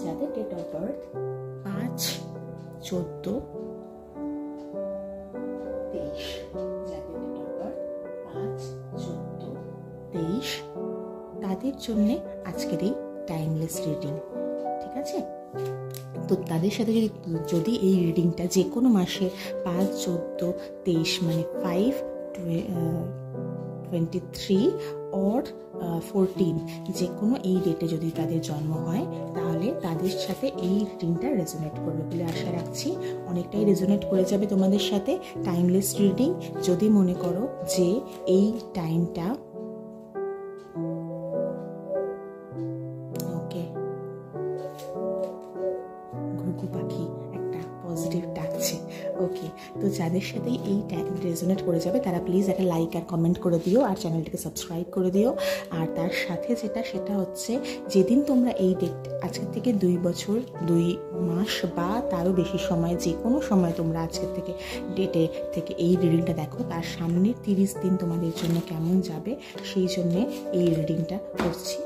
যাদের date of birth 5/14/23, যাদের date of birth 5/14/23 তাদের জন্য আজকের এই টাইমলেস রিডিং। ঠিক আছে, তো তাদের সাথে যদি এই রিডিংটা যে কোনো মাসে 5/14/23 মানে 5/23 or 14 যে কোনো এই ডেটে যদি তাদের জন্ম হয় তাহলে তাদের সাথে এই রিডিংটা রেজোনেট করবে বলে আশা রাখছি। অনেকটাই রেজোনেট করে যাবে তোমাদের সাথে টাইমলেস রিডিং। যদি মনে করো যে এই টাইমটা ঘুঘু পাখি একটা পজিটিভ ডাকছে। ওকে, তো যাদের সাথে এই টাইম রেজোনেট করে যাবে তারা প্লিজ একটা লাইক আর কমেন্ট করে দিও আর চ্যানেলটিকে সাবস্ক্রাইব করে দিও। আর তার সাথে সেটা হচ্ছে যেদিন তোমরা এই ডেট আজকের থেকে 2 বছর 2 মাস বা তারও বেশি সময় যে কোনো সময় তোমরা আজকের থেকে ডেটে থেকে এই রিডিংটা দেখো, তার সামনের 30 দিন তোমাদের জন্য কেমন যাবে সেই জন্যে এই রিডিংটা করছি।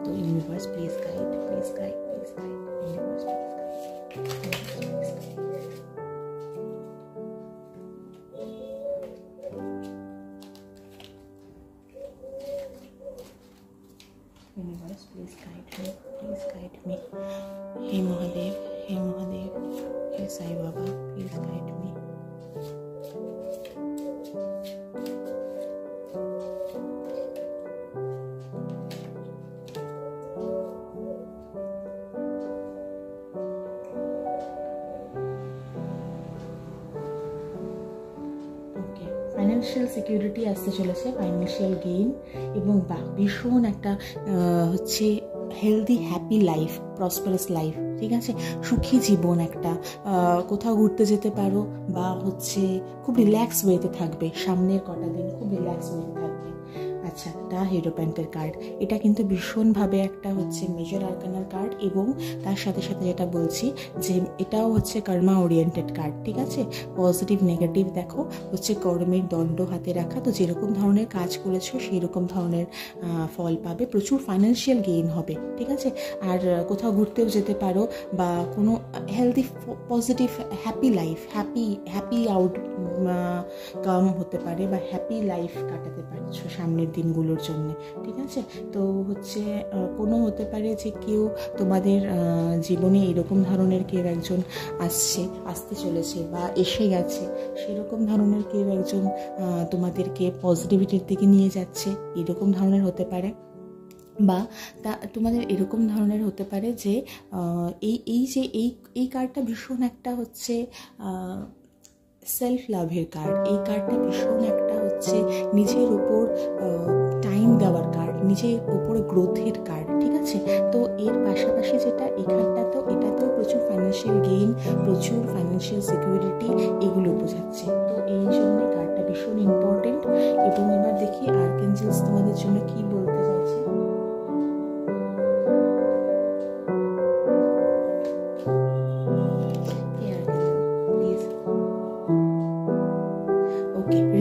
তো universe please guide, please guide, please guide, universe please guide, universe please guide me, please guide me. হে মহাদেব, হে মহাদেব, হে Sai Baba, please guide me. Financial security আসতে চলেছে, ফাইন্যান্সিয়াল গেইন এবং ভীষণ একটা হচ্ছে healthy happy life, prosperous life. ঠিক আছে, সুখী জীবন একটা, কোথাও ঘুরতে যেতে পারো বা হচ্ছে খুব রিল্যাক্স ওয়েতে থাকবে সামনের কটা দিন, খুব রিল্যাক্স ওয়েতে থাকবে। আচ্ছা, দ্য হিরোপ্যান্টের কার্ড, এটা কিন্তু ভীষণভাবে একটা হচ্ছে মেজর আর্কানার কার্ড এবং তার সাথে যেটা বলছি যে এটাও হচ্ছে কর্মা ওরিয়েন্টেড কার্ড। ঠিক আছে, পজিটিভ নেগেটিভ দেখো হচ্ছে কর্মের দণ্ড হাতে রাখা। তো যেরকম ধরনের কাজ করেছো সেই রকম ধরনের ফল পাবে, প্রচুর ফাইন্যান্সিয়াল গেইন হবে। ঠিক আছে, আর কোথাও ঘুরতেও যেতে পারো বা কোনো healthy positive happy life, happy outcome হতে পারে বা হ্যাপি লাইফ কাটাতে পারছো সামনের দিনগুলোর জন্য। ঠিক আছে, তো হচ্ছে কোনো হতে পারে যে কেউ তোমাদের জীবনে এরকম ধরনের কেউ একজন আসতে চলেছে বা এসে গেছে, সেরকম ধরনের কেউ একজন তোমাদেরকে পজিটিভিটির দিকে নিয়ে যাচ্ছে, এরকম ধরনের হতে পারে। বা তোমাদের এরকম ধরনের হতে পারে যে এই কার্ডটা ভীষণ একটা হচ্ছে সেলফ লাভের কার্ড। এই কার্ডটা ভীষণ একটা হচ্ছে নিজের উপর টাইম দেওয়ার কার্ড, নিজের উপর গ্রোথের কার্ড। ঠিক আছে, তো এর পাশাপাশি যেটা এই কার্ডটাতেও এটাতেও প্রচুর ফাইন্যান্সিয়াল গেইন, প্রচুর ফাইন্যান্সিয়াল সিকিউরিটি এগুলো বোঝাচ্ছে। তো এই জন্য কার্ডটা ভীষণ ইম্পর্টেন্ট। এবং এবার দেখি আর্কএঞ্জেলস তোমাদের জন্য কি বলতে চাইছে।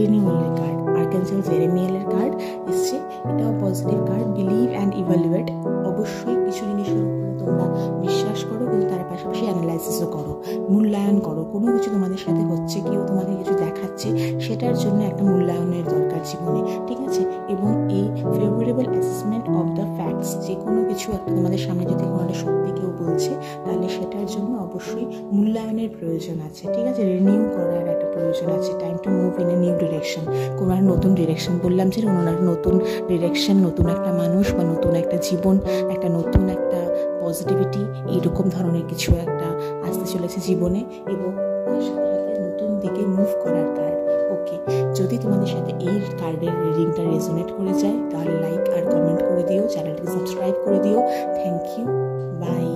রিনিউয়ালের কার্ড, আর্কএঞ্জেল জেরেমিয়েলের কার্ড এসছে। এটাও positive card. Believe and evaluate, অবশ্যই কিছু জিনিসের উপরে তোমরা বিশ্বাস করো কিন্তু তার পাশাপাশি অ্যানালাইসিসও করো, মূল্যায়ন করো। কোনো কিছু তোমাদের সাথে হচ্ছে, কেউ তোমাদের কিছু দেখাচ্ছে, সেটার জন্য একটা মূল্যায়নের দরকার জীবনে। ঠিক আছে, এবং এই favourable assessment of the facts, যে কোনো কিছু একটা তোমাদের সামনে যদি কোনো একটা সত্যি কেউ বলছে তাহলে সেটার জন্য অবশ্যই মূল্যায়নের প্রয়োজন আছে। ঠিক আছে, রিনিউ করার একটা প্রয়োজন আছে। Time to move in a new direction, কোনো একটা নতুন ডিরেকশন, বললাম যে কোনো একটা নতুন ডিরেকশন, নতুন একটা মানুষ বা নতুন একটা জীবন, একটা নতুন একটা পজিটিভিটি, এইরকম ধরনের কিছু একটা আসতে চলেছে জীবনে এবং তার সাথে নতুন দিকে মুভ করার কার্ড। ওকে, যদি তোমাদের সাথে এই কার্ডের রিডিংটা রেজোনেট করে যায় তাহলে লাইক আর কমেন্ট করে দিও, চ্যানেলটিকে সাবস্ক্রাইব করে দিও। Thank you, by.